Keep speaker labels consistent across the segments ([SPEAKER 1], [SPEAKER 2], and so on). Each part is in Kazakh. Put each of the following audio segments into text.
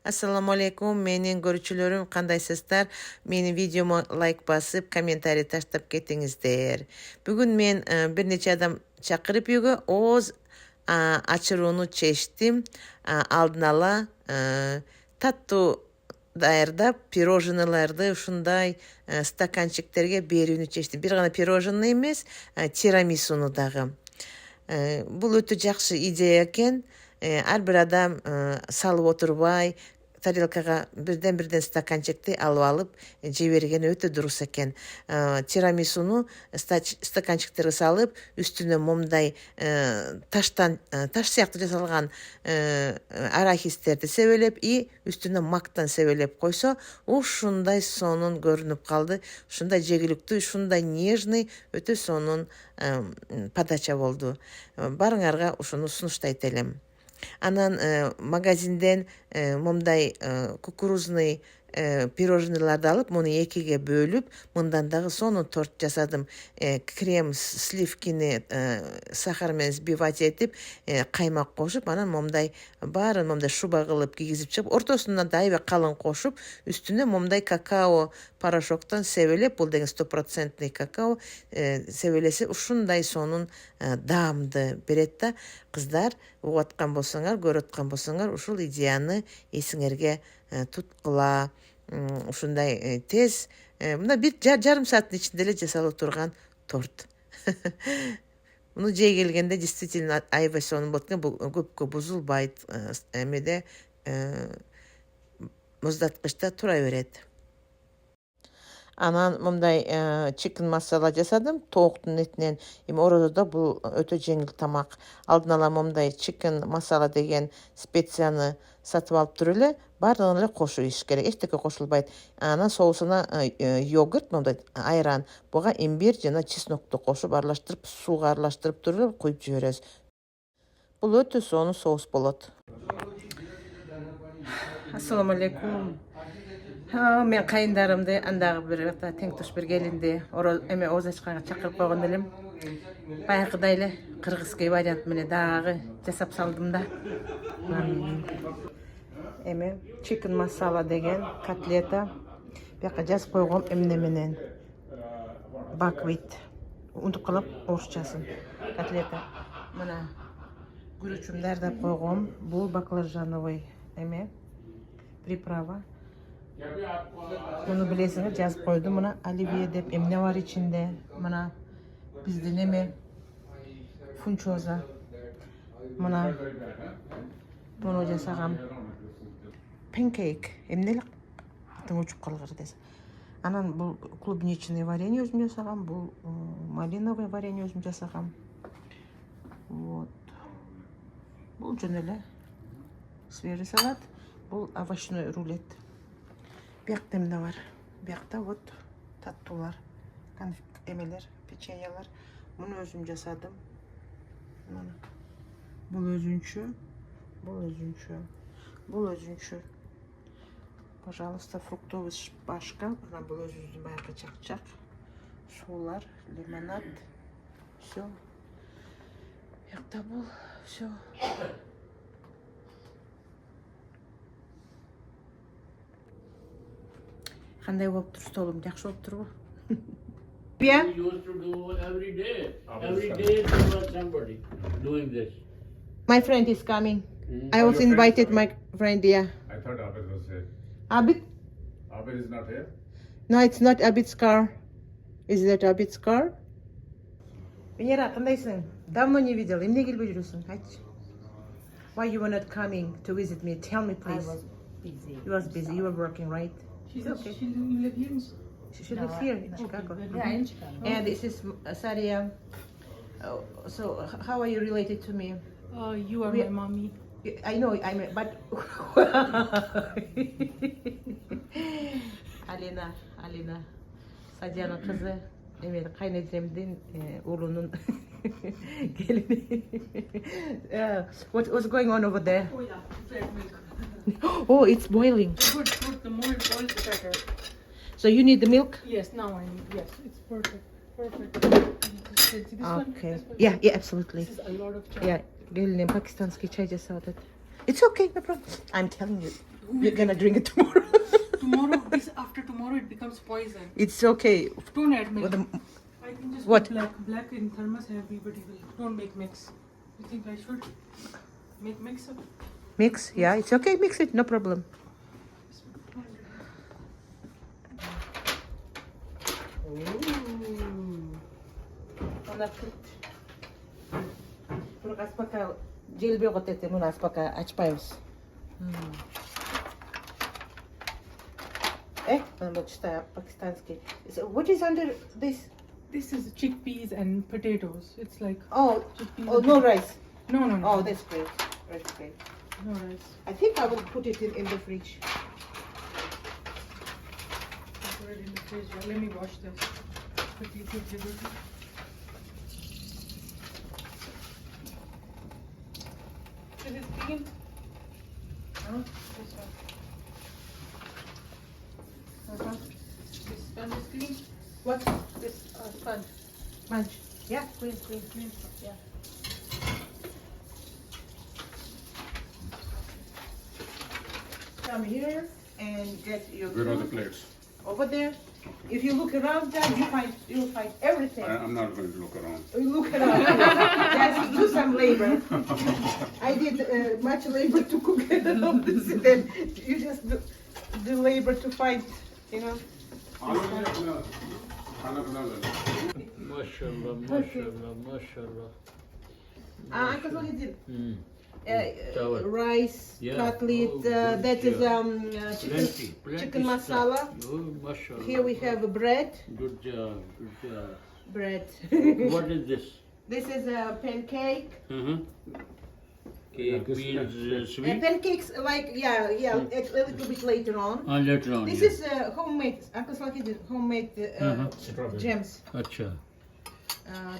[SPEAKER 1] Assalamu alaikum, menin görücülörüm, kandaysızlar? Menin videoma like basıp, kommentari taştap kettiңиздер. Бүгүн мен bir neçe adam çakırıp yugu, oz açıruunu çeştim, aldın ala tattu daярдап, пирожныйларды ушундай стаканчиктерге берүүнү чечтим. Бир гана пирожный эмес, тирамисуну дагы. Бул өтө жакшы идея экен. Ар бир адам салып отурбай, тарелкага бирден стаканчикти алып жиберген өтө дурус экен. Тирамисуну стаканчиктерге салып, үстүнө момдай таш сыяктуу жасалган арахистерди себелеп и үстүнө мактан себелеп койсо, ушундай сонун көрүнүп калды. Ушундай жегиликтүү, ушундай нежный, өтө сонун подача болду. Барыңарга ушуну сунуштайт элем. Анан магазинден момдай кукурузный пирожныйларды алып, муну экиге бөлүп, мындан дагы сонун торт жасадым. Крем сливкини сахар менен взбивать этип, каймак кошуп, анан момдай баарын момдай шуба кылып кийгизип чыгып, ортосуна да аябай калың кошуп, үстүнө момдай какао порошоктон себелеп, бул деген 100% какао себелесе ушундай сонун даамды берет да. Кыздар, угуп аткан болсоңар, көрүп аткан болсоңар, ушул идеяны эсиңерге туткула. Ушундай тез, мына бир жарым сааттын ичинде эле жасалып турган торт. Муну жей келгенде действительно аябай сонун болот экен. Бул көпкө бузулбайт, эмеде муздаткычта тура берет. Анан момдай чикен масала жасадым, тооктун этинен. Эми орозодо бул өтө жеңил тамак. Алдын ала момдай чикен масала деген специяны сатып алып туруп эле, баардыгын эле кошуп ийиш керек. Эчтеке кошулбайт. Анан соусуна йогурт, момдай айран, буга имбир жана чеснокту кошуп аралаштырып, сууга аралаштырып туруп куюп жиберебиз. Бул өтө сонун соус болот. Ассаламу алейкум. Мен кайындарымды андагы бир тең туш бир келинди эме оз ачканга чакырып койгон элем. Баягыдай эле кыргызский вариант менен дагы жасап салдым да. Эме чикен масала деген котлета. Бияка жазып койгом эмне менен. Баквит. Унутуп калып орусчасын. Котлета. Мына күрүчүмдөр да койгом. Бул баклажановый эме приправа. Муну билесиңер, жазып койдум. Мына оливье деп эмне бар ичинде. Мына биздин эме фунчоза. Мына муну жасагам панкейк. Эмне эле атын учуп калгыр десе. Анан бул клубничный варенье өзүм жасагам, бул малиновый варенье өзүм жасагам. Вот. Бул жөн эле свежий салат, бул овощной рулет. Биякта эмне бар? Биякта вот таттуулар, эмелер, печеньялар. Муну өзүм жасадым. Мына. Бул өзүнчө, бул өзүнчө, бул өзүнчө. Пожалуйста, фруктовый шпажка. Мына бул өзүбүздүн баягы чакчак. Суулар, лимонад. Всё. Биякта бул всё. Кандай болуп тур столум? Жакшы болуп турбу?
[SPEAKER 2] We used to do every day. Every day there was somebody doing this.
[SPEAKER 1] My friend is coming. I also invited my friend, yeah.
[SPEAKER 3] I thought Abid was here.
[SPEAKER 1] Abid?
[SPEAKER 3] Abid is not here?
[SPEAKER 1] No, it's not Abid's car. Is that Abid's car? Венера, кандайсың? Давно не видел. Эмне келбей жүрөсүң? Айтчы. Why you were not coming to visit me? Tell me, please.
[SPEAKER 4] I was busy.
[SPEAKER 1] You was busy. You were working, right?
[SPEAKER 4] She
[SPEAKER 1] Okay.
[SPEAKER 4] she didn't live here.
[SPEAKER 1] She lives here in Chicago.
[SPEAKER 4] Yeah, in Chicago.
[SPEAKER 1] And this is Saria. So, how are you related to me?
[SPEAKER 4] You are
[SPEAKER 1] We-
[SPEAKER 4] my mommy.
[SPEAKER 1] I know, but Alina, Sadia'nın kızı, evet, kaynedemdin oğlunun gelini. What's going on over there?
[SPEAKER 4] Oh yeah, flat milk.
[SPEAKER 1] Oh, it's boiling.
[SPEAKER 4] Put the more it boils, the better.
[SPEAKER 1] So you need the milk?
[SPEAKER 4] Yes, now I need. Yes, it's perfect. Perfect. This one.
[SPEAKER 1] Okay.
[SPEAKER 4] This one.
[SPEAKER 1] Yeah, absolutely.
[SPEAKER 4] This is a lot of chocolate.
[SPEAKER 1] Yeah, gelinin Pakistanski çay жасап атат. It's okay, no problem. I'm telling you. We're gonna drink it tomorrow.
[SPEAKER 4] Tomorrow, after tomorrow, it becomes poison.
[SPEAKER 1] It's okay.
[SPEAKER 4] Don't add milk.
[SPEAKER 1] With the-
[SPEAKER 4] I can just
[SPEAKER 1] What?
[SPEAKER 4] put black in thermos heavy, but don't make mix. You think I should make mix up?
[SPEAKER 1] Mix, yeah, it's okay. Mix it, no problem. Biraz пока желбе вот это у нас пока очпаемся. Вот читаю по-пакистански. So what is under this?
[SPEAKER 4] This is chickpeas and potatoes. It's like
[SPEAKER 1] Oh,
[SPEAKER 4] chickpeas.
[SPEAKER 1] oh, no rice.
[SPEAKER 4] No, no, no.
[SPEAKER 1] Oh, that's great. That's great.
[SPEAKER 4] No rice.
[SPEAKER 1] I think I will put it in the fridge.
[SPEAKER 4] Put it in the fridge. Let me wash this. Quickly, quickly, quickly. Is it clean? Huh? This one. This sponge is clean.
[SPEAKER 1] What?
[SPEAKER 4] This sponge.
[SPEAKER 1] Munch. Yeah, clean.
[SPEAKER 4] Clean.
[SPEAKER 1] Yeah. Come here and get your
[SPEAKER 3] Where are the
[SPEAKER 1] food
[SPEAKER 3] plates?
[SPEAKER 1] over there. If you look around there, you'll find everything.
[SPEAKER 3] I'm not going to look around.
[SPEAKER 1] You look around. Just do some labor. I did much labor to cook all this, and then you just do labor to find, you know.
[SPEAKER 2] MashaAllah, MashaAllah, MashaAllah.
[SPEAKER 1] Uncle Zahidin,
[SPEAKER 2] Tawar.
[SPEAKER 1] rice,
[SPEAKER 2] Yeah.
[SPEAKER 1] cutlet,
[SPEAKER 2] Oh,
[SPEAKER 1] that is
[SPEAKER 2] Plenty
[SPEAKER 1] chicken
[SPEAKER 2] stuff.
[SPEAKER 1] masala.
[SPEAKER 2] Oh, MashaAllah.
[SPEAKER 1] Here we have bread.
[SPEAKER 2] Good job, good job.
[SPEAKER 1] Bread.
[SPEAKER 2] What is this?
[SPEAKER 1] This is a pancake.
[SPEAKER 2] Cake means sweet?
[SPEAKER 1] Pancakes like a little bit later on.
[SPEAKER 2] Later on,
[SPEAKER 1] This
[SPEAKER 2] yeah.
[SPEAKER 1] is homemade. Uncle Zahidin, homemade jams.
[SPEAKER 2] Acha.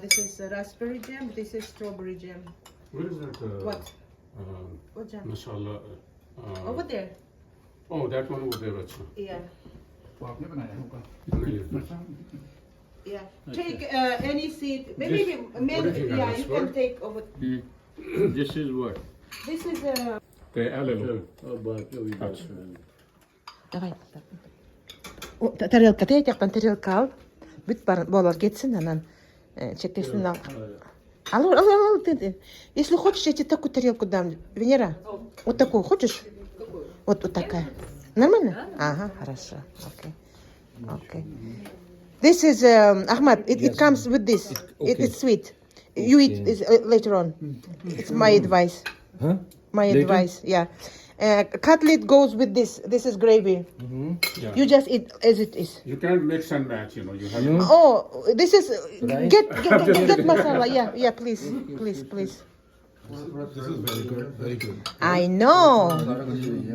[SPEAKER 1] This is raspberry jam. This is strawberry jam.
[SPEAKER 3] Where is that?
[SPEAKER 1] What? What jam?
[SPEAKER 3] Masala.
[SPEAKER 1] Over there.
[SPEAKER 3] Oh, that one over there. Achha.
[SPEAKER 1] Yeah.
[SPEAKER 3] नहीं,
[SPEAKER 1] Yeah. Take any seed. Maybe
[SPEAKER 3] This-
[SPEAKER 1] men.
[SPEAKER 3] what do you think of
[SPEAKER 1] Yeah,
[SPEAKER 3] this
[SPEAKER 1] you can
[SPEAKER 3] word?
[SPEAKER 1] take over.
[SPEAKER 2] This is what?
[SPEAKER 1] This is
[SPEAKER 3] Okay, Alelo.
[SPEAKER 2] Oh, but
[SPEAKER 1] Давай. Тарелка тетяктан тарелка ал. Бүт балалар кетсин, анан чекесин ал. Ал. Если хочешь, я тебе такую тарелку дам. Венера, вот такую хочешь? Вот такая. Нормально? Ага, хорошо. Okay. This is Ahmad. It comes with this. It is sweet. You eat this later on. It's my advice.
[SPEAKER 5] Huh?
[SPEAKER 1] My
[SPEAKER 5] Later?
[SPEAKER 1] advice. Yeah. Cutlet goes with this. This is gravy.
[SPEAKER 3] Yeah.
[SPEAKER 1] You just eat as it is.
[SPEAKER 3] You can't mix and match, you know. You have
[SPEAKER 5] No?
[SPEAKER 1] Oh, this is
[SPEAKER 5] Rice?
[SPEAKER 1] get masala. Yeah, please.
[SPEAKER 5] This is very good. Very good.
[SPEAKER 1] I know.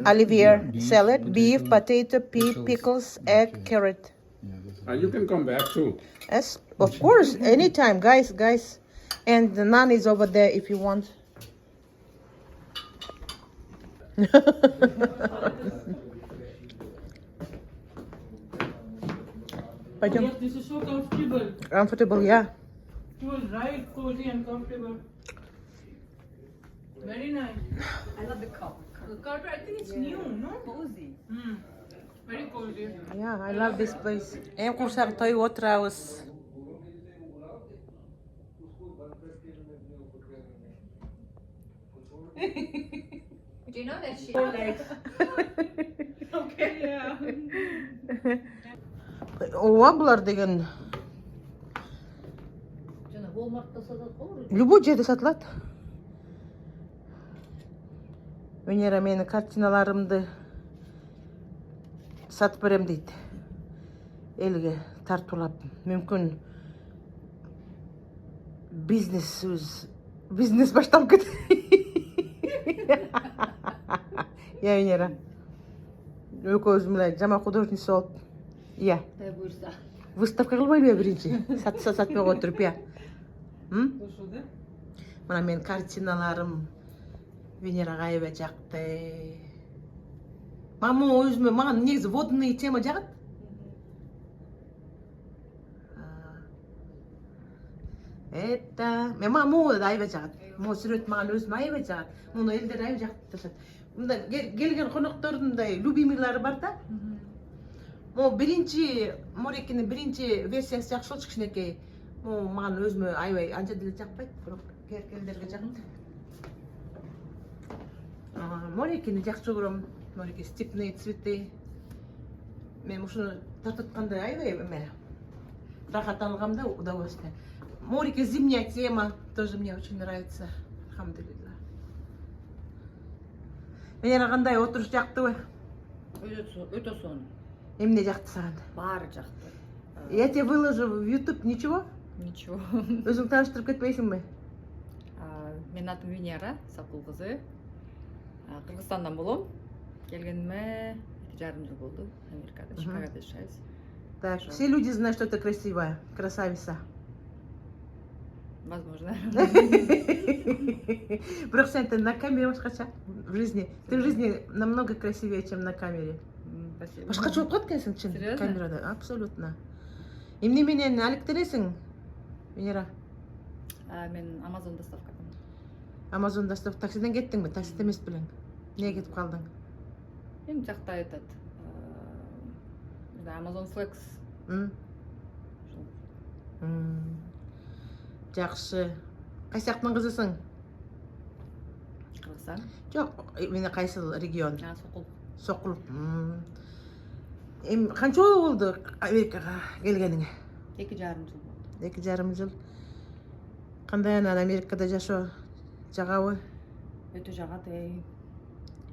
[SPEAKER 1] Olivier, salad, beef, potato, pea, pickles, egg, carrot.
[SPEAKER 3] And you can come back too.
[SPEAKER 1] Yes, of course, anytime, guys. And the naan is over there if you want. Пойдем.
[SPEAKER 4] Yes, this is so comfortable.
[SPEAKER 1] Comfortable, yeah.
[SPEAKER 4] It was right, cozy and comfortable. Very nice.
[SPEAKER 6] I love the cup.
[SPEAKER 4] The carpet, I think it's new, no?
[SPEAKER 6] Cozy.
[SPEAKER 4] Very cozy.
[SPEAKER 1] Yeah, I love this place. Em курсак той отырабыз.
[SPEAKER 6] Do you know that she?
[SPEAKER 4] Okay, yeah.
[SPEAKER 1] Ооба булар деген
[SPEAKER 6] Жана Walmart'ta satılır olur.
[SPEAKER 1] любой жерде сатылат. Венера менің картиналарымды сатып берем дейт. Элге тартуулап. Мүмкүн бизнес башталып кетет. Я Венера. Экөөбүз менен жаман художница болуп. Иә.
[SPEAKER 6] Дай buyursa.
[SPEAKER 1] Выставка кылбайлыбы биринчи? Сатпай отуруп, иә.
[SPEAKER 4] Слушай, да?
[SPEAKER 1] Мына мен картиналарым Венерага аябай жакты. Маған негизи водный тема жагат. Мага могу да аябай жагат. Могу сүрөт маған өзүмө аябай жагат. Муну элдер аябай жактырышат. мындай келген коноктордун мындай любимыйлары бар да. Могу биринчи Морекинин биринчи версиясы жакшы болчу кичинекей. Могу мага өзүмө аябай анча деле жакпайт, бирок керкелерге жакты. Морекини жакшы көрөм. Мореки степные цветы. Мен ушуну тартатканда аябай эме рахат алгам да, удовольствие. Мореки зимняя тема тоже мне очень нравится. Алхамдулилла. Менен кандай отуруш жактыбы?
[SPEAKER 6] Өтө сонун.
[SPEAKER 1] Эмне жакты саган?
[SPEAKER 6] Баары жакты.
[SPEAKER 1] Я тебе выложу в YouTube, ничего?
[SPEAKER 6] Ничего.
[SPEAKER 1] Өзүң тааныштырып кетпейсиңби?
[SPEAKER 6] Менин атым Венера Сапкул кызы. Кыргызстандан болом. Келгениме 2,5 жыл болду. Америкада, Чикагода жашайбыз.
[SPEAKER 1] Так, все люди знают, что ты красивая, красавица.
[SPEAKER 6] Возможно.
[SPEAKER 1] Бирок сен на камере башкача в жизни. Ты в жизни намного красивее, чем на камере.
[SPEAKER 6] Спасибо.
[SPEAKER 1] Башкача болуп калат экенсиң чын
[SPEAKER 6] Серьезно?
[SPEAKER 1] камерада, абсолютно. Эмне менен алектенесиң, Венера?
[SPEAKER 6] Мен Amazon доставкадан.
[SPEAKER 1] Amazon доставка таксиден кеттиңби? Таксиде эмес белең. Эмнеге кетип калдың?
[SPEAKER 6] Эми жакта айтат. Amazon Flex.
[SPEAKER 1] Жакшы. Кайсы жактын кызысың?
[SPEAKER 6] Кыргызстан.
[SPEAKER 1] Жок, мен кайсыл регион?
[SPEAKER 6] Сокул.
[SPEAKER 1] Сокул. Эми канча жыл болду Америкага келгениңе?
[SPEAKER 6] 2,5 жыл болду.
[SPEAKER 1] 2,5 жыл. Кандай анан Америкада жашоо жагабы?
[SPEAKER 6] Өтө жагат.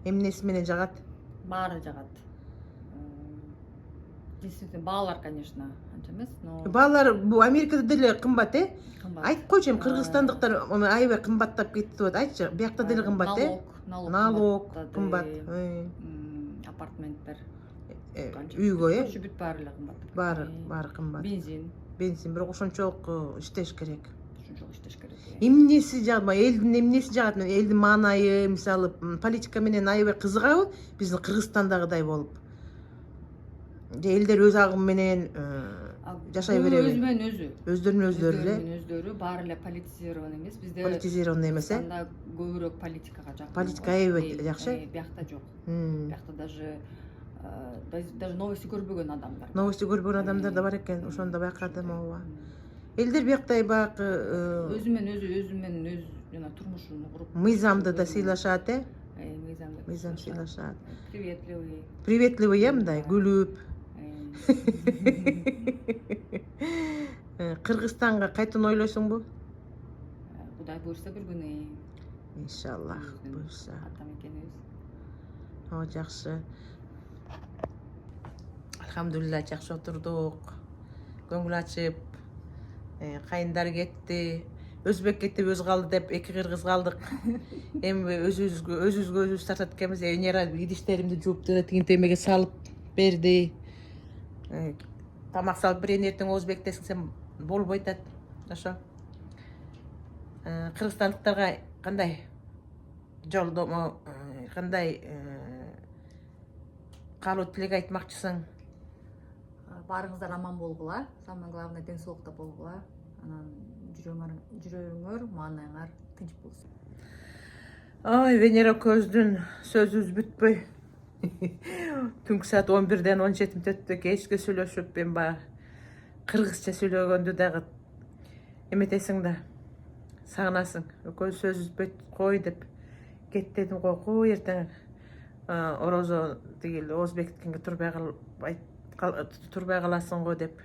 [SPEAKER 1] Эмнеси менен жагат?
[SPEAKER 6] Баары жагат. Действительно, баалар, конечно, анча эмес, но
[SPEAKER 1] Баалар бу Америкада деле кымбат,
[SPEAKER 6] кымбат.
[SPEAKER 1] Айтып койчу, кыргызстандыктар аябай кымбаттап кетти деп. Айтчы, биякта деле кымбат, Налог кымбат.
[SPEAKER 6] Апартменттер.
[SPEAKER 1] Үйгө,
[SPEAKER 6] Бүт баары эле кымбат.
[SPEAKER 1] Баары кымбат.
[SPEAKER 6] Бензин.
[SPEAKER 1] Бирок ошончолук иштеш керек.
[SPEAKER 6] Ушунчалык иштеш керек.
[SPEAKER 1] Эмнеси жагат, элдин эмнеси жагат? Элдин маанайы, мисалы, политика менен аябай кызыгабы, биздин Кыргызстандагыдай болуп. Элдер өз агымы менен жашай береби?
[SPEAKER 6] Өзү менен өзү.
[SPEAKER 1] Өздөрүнүн өздөрү эле.
[SPEAKER 6] Өздөрү баары эле политизирован эмес. Бизде
[SPEAKER 1] Политизирован эмес,
[SPEAKER 6] Кыргызстанда көбүрөөк политикага жакын.
[SPEAKER 1] Политика аябай жакшы.
[SPEAKER 6] Биякта жок. Биякта даже новости көрбөгөн адамдар.
[SPEAKER 1] Новости көрбөгөн адамдар да бар экен, ошондо байкадым ооба. Элдер бияктай баягы
[SPEAKER 6] Өзү менен өз жана турмушун куруп.
[SPEAKER 1] мыйзамды да сыйлашат,
[SPEAKER 6] Мыйзам
[SPEAKER 1] сыйлашат.
[SPEAKER 6] Приветливый.
[SPEAKER 1] Приветливый, мындай күлүп. Кыргызстанга кайтууну ойлойсуңбу?
[SPEAKER 6] Кудай буйрса бир күнү.
[SPEAKER 1] Иншаллах, буйрса.
[SPEAKER 6] Атам экенибиз.
[SPEAKER 1] Жакшы. Алхамдулилла, жакшы отурдук. Көңүл ачып, кайындар кетти. Өзбек кетип өз калды деп 2 кыргыз калдык. Эми өзүбүзгө тартат экенбиз. Венера идиштеримди жууп тигинтемеге салып берди. Тамак салып бирин эртең өзбек десең болбойт атат. Ошо. Кыргызстандыктарга кандай жолдомо, кандай каалоо тилек айтмакчысың?
[SPEAKER 6] Баарыңыздар аман болгула. Самое главное ден соолукта болгула. Анан жүрөгүңөр, маанайыңар тынч болсун.
[SPEAKER 1] Ой, Венера көздүн сөзүбүз бүтпөй. Түнкү саат 11-ден 17 өттү. Кечке сүйлөшүп, мен баягы кыргызча сүйлөгөндү дагы эметесиң да сагынасың. Көз сөзүбүз бүт кой деп кет дедим го. Кой эртең орозо тигил Озбектикинге турбай каласың го деп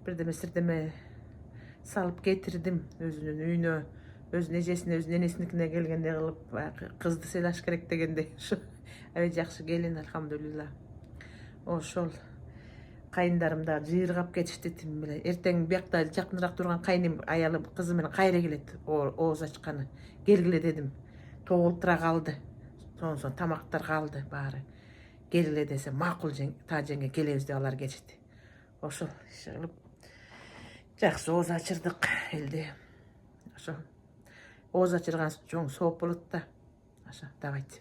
[SPEAKER 1] бирдеме сирдеме салып кетирдим өзүнүн үйүнө. Өзүнүн эжесине, өзүнүн энесиникине келгендей кылып, кызды сыйлаш керек дегендей. Аябай жакшы келин, алхамдулилла. Ошол кайындарым да жыйыргап кетишти тим эле. Эртең биякта жакыныраак турган кайным аялы кызы менен кайра келет, ооз ачканы. Келгиле дедим. Тоолтура калды. Сонсон тамактар калды баары. Келгиле десе, макул та жеңге келебиз деп алар кетишти. Ошол иш кылып жакшы ооз ачырдык элди. Ошо ооз ачырган чоң сооп болот да. Ошо, давайте.